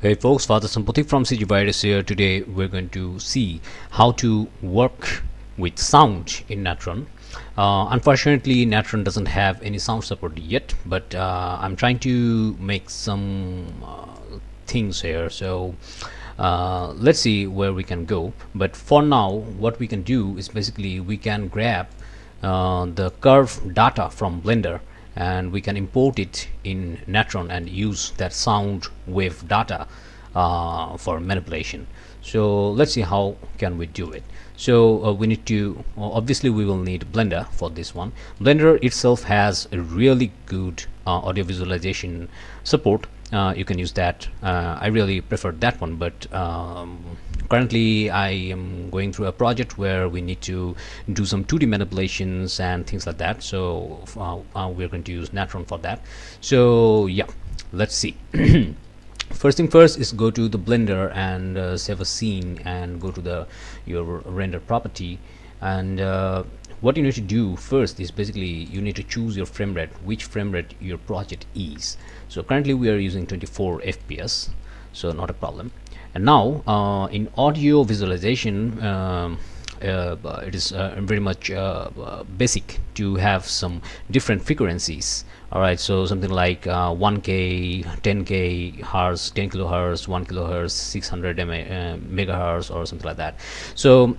Hey folks, Father Sampati from CG Virus here. Today we're going to see how to work with sound in Natron. Unfortunately, Natron doesn't have any sound support yet, but I'm trying to make some things here. So let's see where we can go. But for now, what we can do is basically we can grab the curve data from Blender and we can import it in Natron and use that sound wave data for manipulation. So let's see how can we do it. So we need to obviously we will need Blender for this one. Blender itself has a really good audio visualization support. You can use that. I really prefer that one, but currently I am going through a project where we need to do some 2D manipulations and things like that, so we're going to use Natron for that. So yeah, let's see. First thing first is go to the Blender and save a scene and go to your render property, and what you need to do first is basically you need to choose your frame rate, which frame rate your project is. So currently we are using 24 FPS, so not a problem. And now in audio visualization, it is very much basic to have some different frequencies. Alright, so something like 1K, 10K hertz, 10 kilohertz, 1 kilohertz, 600 megahertz, or something like that. So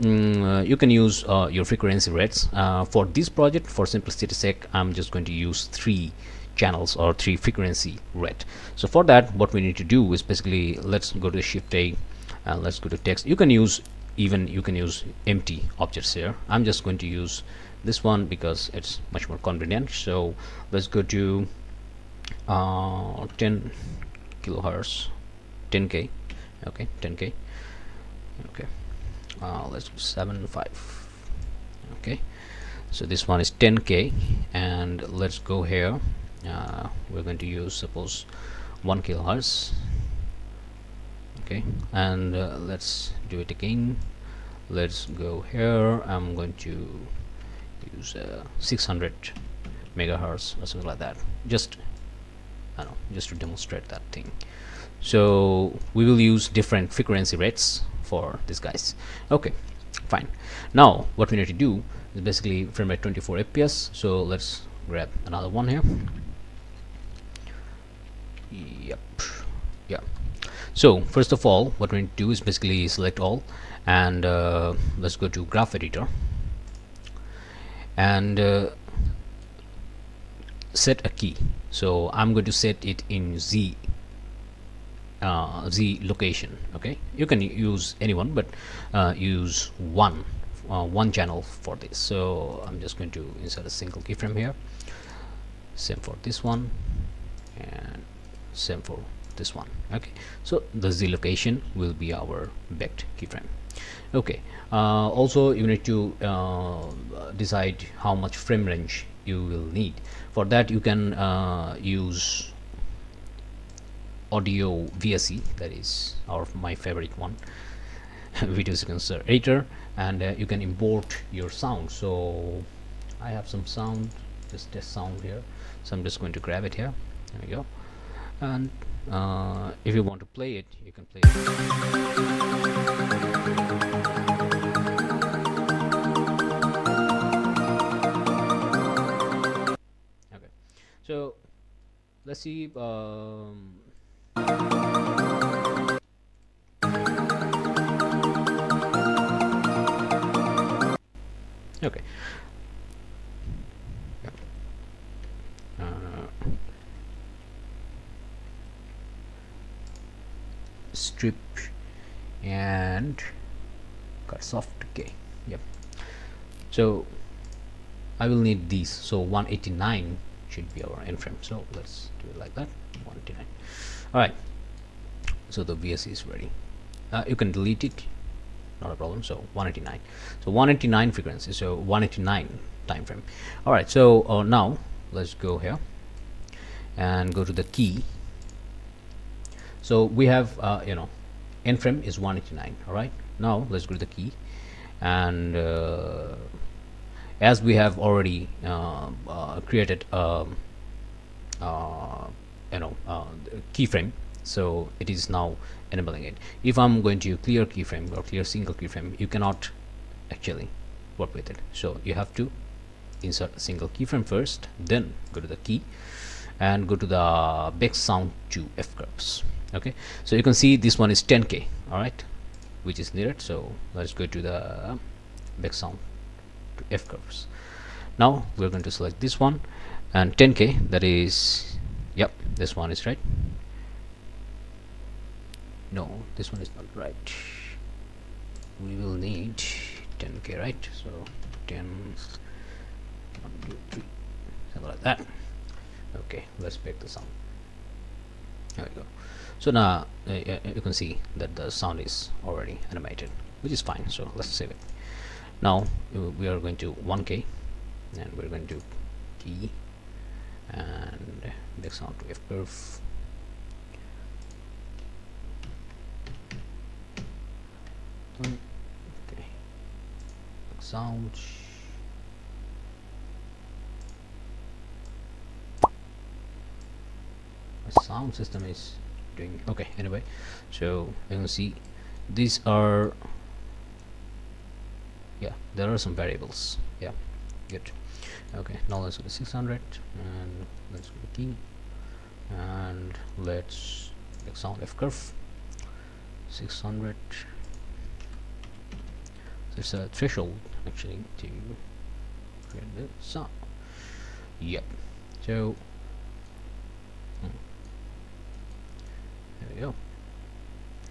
you can use your frequency rates. For this project, for simplicity's sake, I'm just going to use 3 channels or 3 frequency rate. So for that, what we need to do is basically let's go to Shift A and let's go to text. You can use empty objects here. I'm just going to use this one because it's much more convenient. So let's go to 10 kilohertz, 10k. Okay, 10k. Okay, let's do 7.5. Okay, so this one is 10k, and let's go here. We're going to use suppose 1 kilohertz. Okay, and let's do it again. Let's go here. I'm going to use 600 megahertz or something like that, just I don't know, just to demonstrate that thing. So we will use different frequency rates for these guys. Okay, fine. Now what we need to do is basically frame rate 24 fps. So let's grab another one here. Yep, yeah. So first of all, what we need to do is basically select all, and let's go to graph editor and set a key. So I'm going to set it in Z location. Okay, you can use anyone, but use one channel for this. So I'm just going to insert a single keyframe here. Same for this one, and same for this one. Okay, so the Z location will be our backed keyframe. Okay, also you need to decide how much frame range you will need. For that you can use audio VSE, that is my favorite one, video sequence editor, and you can import your sound. So I have some sound, just test sound here, so I'm just going to grab it here. There we go. And if you want to play it, you can play it. Okay, so let's see. Okay. Strip and cut soft. Okay, yep. So I will need these. So 189 should be our end frame. So let's do it like that. 189. All right. So the VSC is ready. You can delete it, not a problem. So 189. So 189 frequency. So 189 time frame. All right. So now let's go here and go to the key. So we have end frame is 189. All right, now let's go to the key, and as we have already created keyframe, so it is now enabling it. If I'm going to clear keyframe or clear single keyframe, you cannot actually work with it. So you have to insert a single keyframe first, then go to the key and go to the back sound to F curves. Okay, so you can see this one is 10K, all right, which is needed. So let's go to the back sound to F curves. Now we're going to select this one, and 10K, that is, yep, this one is right. No, this one is not right. We will need 10K, right? So 10, 1, 2, 3, something like that. Okay, let's pick the sound. There we go. So now you can see that the sound is already animated, which is fine. So let's save it. Now we are going to 1K, and we're going to key and back sound to F curve. Okay, sound. My sound system is doing okay anyway. So you can see these are, yeah, there are some variables. Yeah, good. Okay, now let's go to 600 and let's go to key and let's make sound F curve 600. So it's a threshold actually to create the sound. Yep. So there we go.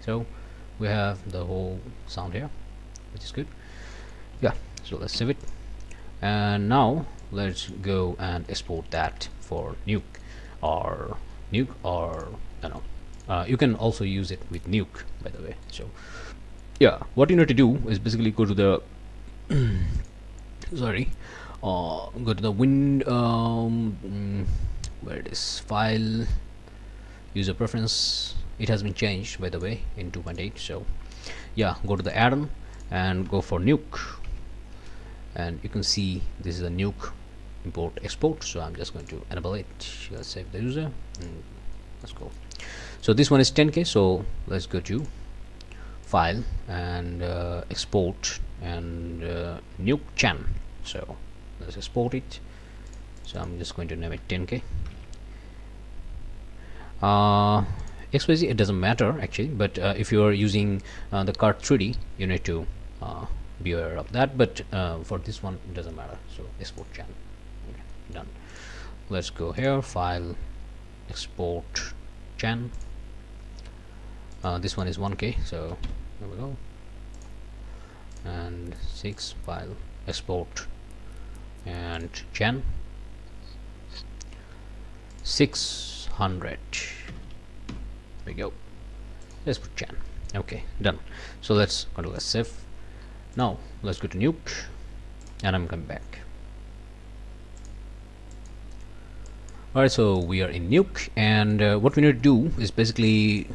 So we have the whole sound here, which is good. Yeah, so let's save it, and now let's go and export that for Nuke or you know, you can also use it with Nuke, by the way. So yeah, what you need to do is basically go to the sorry, go to the where it is, file, user preference. It has been changed, by the way, in 2.8. so yeah, go to the add-on and go for Nuke, and you can see this is a Nuke import export. So I'm just going to enable it. Let's save the user and let's go. So this one is 10K, so let's go to file and export and Nuke Chan. So let's export it. So I'm just going to name it 10K. XYZ, it doesn't matter actually, but if you are using the card 3D, you need to be aware of that, but for this one it doesn't matter. So export Chan. Okay, done. Let's go here, file, export Chan. This one is 1K, so there we go, and 6, file, export and Chan 600. There we go. Let's put Chan. Okay, done. So let's go to save. Now let's go to Nuke, and I'm coming back. Alright, so we are in Nuke, and what we need to do is basically,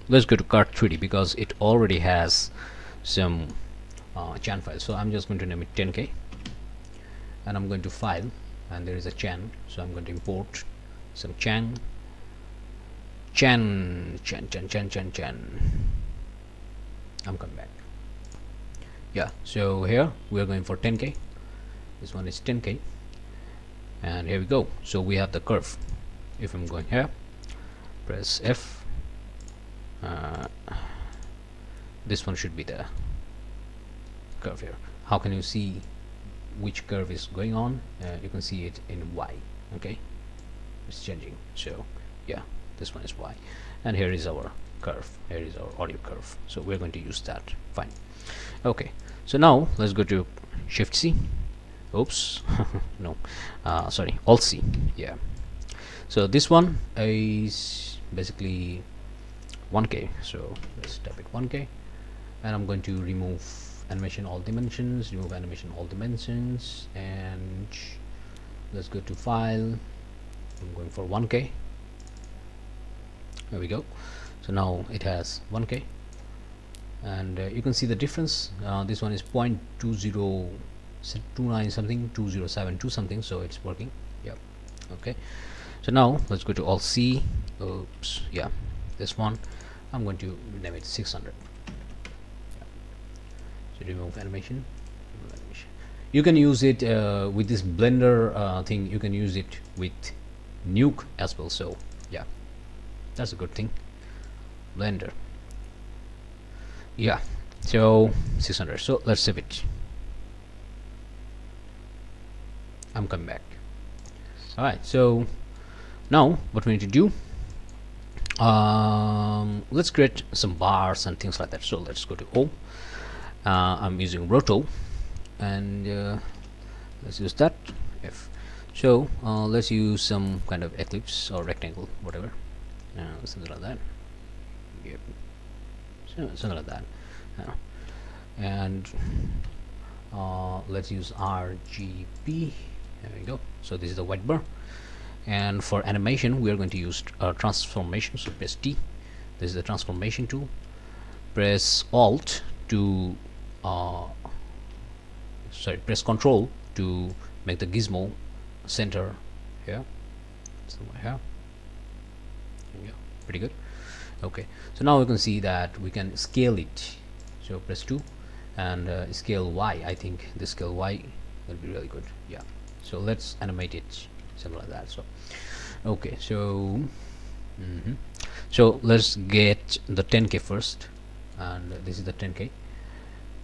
let's go to card 3D because it already has some Chan files. So I'm just going to name it 10K, and I'm going to file, and there is a Chan, so I'm going to import some Chan. I'm coming back. Yeah, so here we are going for 10K. This one is 10K, and here we go. So we have the curve. If I'm going here, press F, this one should be the curve here. How can you see which curve is going on? You can see it in Y. Okay, it's changing. So yeah, this one is Y, and here is our curve. Here is our audio curve, so we're going to use that. Fine. Okay, so now let's go to Shift C. Oops. No, sorry, Alt C. Yeah, so this one is basically 1K, so let's type it 1K, and I'm going to remove animation all dimensions, and let's go to file. I'm going for 1K. There we go. So now it has 1K, and you can see the difference. This one is 0.2029 something, 2072 something, so it's working. Yeah. Okay, so now let's go to Alt C. Oops, yeah, this one. I'm going to name it 600. So remove animation. You can use it with this blender thing. You can use it with Nuke as well. So yeah, that's a good thing. Blender. Yeah, so 600. So let's save it. I'm coming back. Alright, so now what we need to do, let's create some bars and things like that. So let's go to O. I'm using Roto, and let's use that. F. So let's use some kind of ellipse or rectangle, whatever, something like that. Yep. So something like that. And let's use RGB. There we go. So this is the white bar, and for animation we are going to use transformation. So press T. This is the transformation tool. Press Alt to press Control to make the gizmo center here, somewhere here. There we go. Pretty good. Okay, so now we can see that we can scale it. So press 2 and scale Y. I think the scale Y will be really good. Yeah, so let's animate it something like that. So okay, so so let's get the 10K first, and this is the 10K.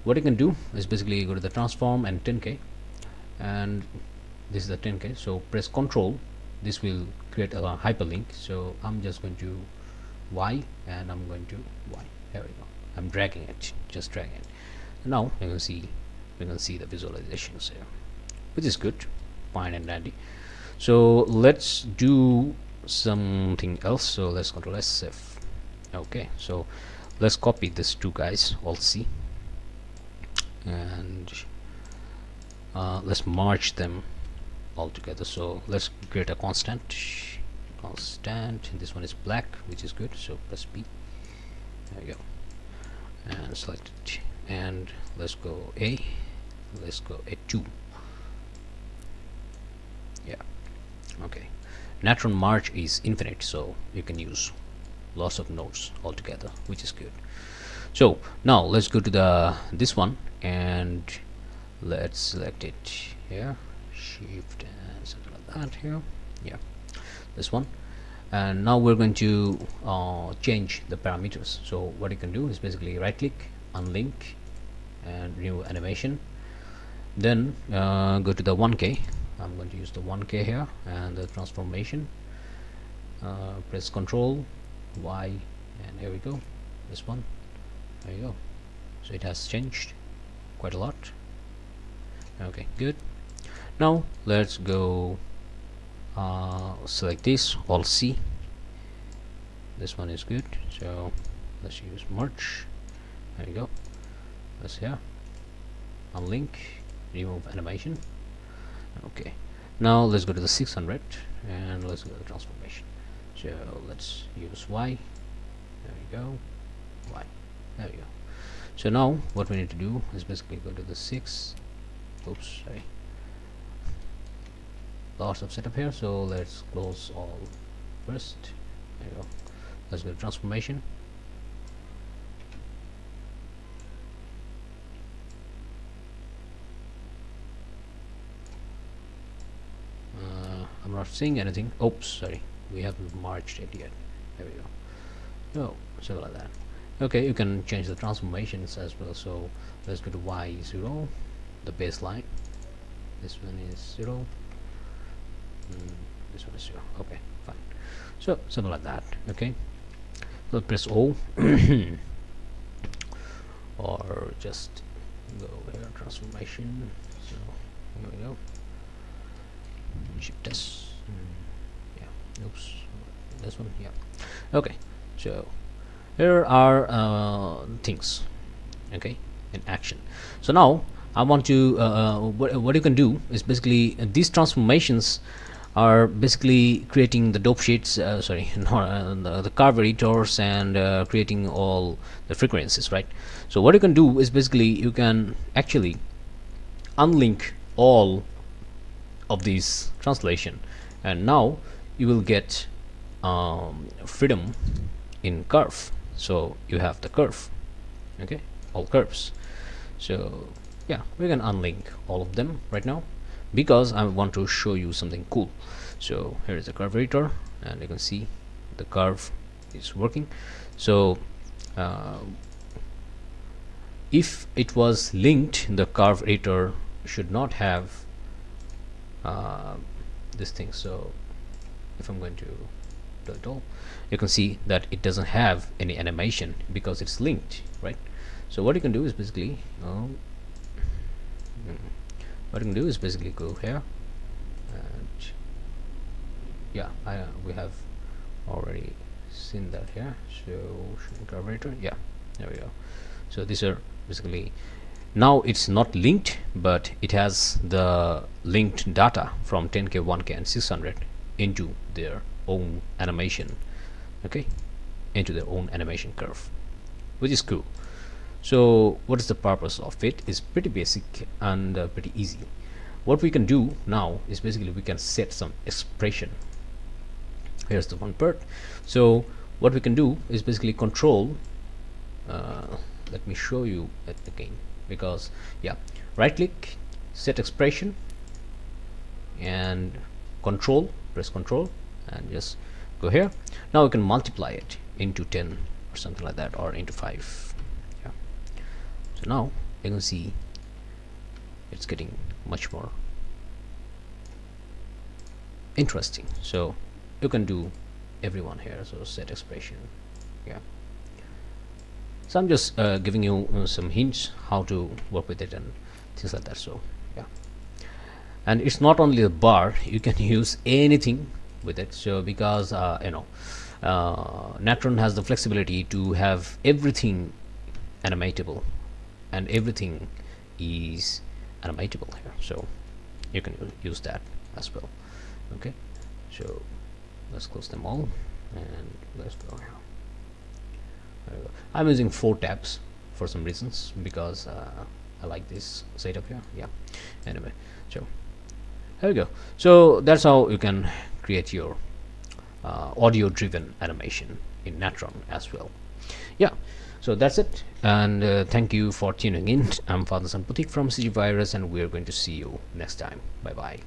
What you can do is basically go to the transform and 10K, and this is the 10K. So press Control. This will create a hyperlink. So I'm just going to Y, and I'm going to Y. There we go. I'm dragging it, just dragging it. Now you can see, we can see the visualizations here, which is good, fine and dandy. So let's do something else. So let's Control S F. Okay, so let's copy these two guys, Alt C, and let's merge them all together. So let's create a constant. This one is black, which is good. So press B. There we go, and select it, and let's go A. Let's go A2. Yeah. Okay. Natron merge is infinite, so you can use lots of nodes altogether, which is good. So now let's go to this one, and let's select it here, Shift and something like that here. Yeah, this one. And now we're going to change the parameters. So what you can do is basically right click, unlink, and remove animation. Then go to the 1K. I'm going to use the 1K here, and the transformation. Press Control Y, and here we go. This one. There you go. So it has changed quite a lot. Okay, good. Now let's go select this, Alt C. This one is good. So let's use merge. There you go. Let's here, unlink, remove animation. Okay, now let's go to the 600, and let's go to the transformation. So let's use Y. There we go. Y. There we go. So now what we need to do is basically go to the 6. Oops, sorry. Lots of setup here, so let's close all first. There you go. Let's go to transformation. I'm not seeing anything. Oops, sorry, we haven't merged it yet. There we go. Oh, so like that. Okay, you can change the transformations as well. So let's go to Y0, the baseline. This one is 0. This one is 0. Okay, fine. So something like that. Okay, so press O or just go here, transformation. So here we go. Shift S. Yeah. Oops. This one. Yeah. Okay. So here are things. Okay, in action. So now I want to what you can do is basically these transformations are basically creating the dope sheets, sorry, the curve editors, and creating all the frequencies, right? So what you can do is basically you can actually unlink all of these translation, and now you will get freedom in curve, so you have the curve. Okay, all curves. So yeah, we can unlink all of them right now because I want to show you something cool. So here is the curve editor, and you can see the curve is working. So if it was linked, the curve editor should not have this thing. So if I'm going to do it all, you can see that it doesn't have any animation because it's linked, right? So what you can do is basically go here, and yeah, we have already seen that here. So curve editor, yeah, there we go. So these are basically, now it's not linked, but it has the linked data from 10K, 1K and 600 into their own animation. Okay, into their own animation curve, which is cool. So what is the purpose of it? Is pretty basic and pretty easy. What we can do now is basically we can set some expression. Here's the one part. So what we can do is basically control, let me show you it again, because yeah, right click, set expression, and control, press control, and just go here. Now we can multiply it into 10 or something like that, or into 5. Yeah. So now you can see it's getting much more interesting. So you can do everyone here. So set expression, yeah. So I'm just giving you some hints how to work with it and things like that. So yeah, and it's not only a bar, you can use anything with it. So because Natron has the flexibility to have everything animatable, and everything is animatable here, so you can use that as well. Okay, so let's close them all and let's go here. There we go. I'm using 4 tabs for some reasons because I like this setup here. Yeah, anyway, so there we go. So that's how you can create your audio driven animation in Natron as well. Yeah, so that's it, and thank you for tuning in. I'm Father Samputik from CG Virus, and we're going to see you next time. Bye bye.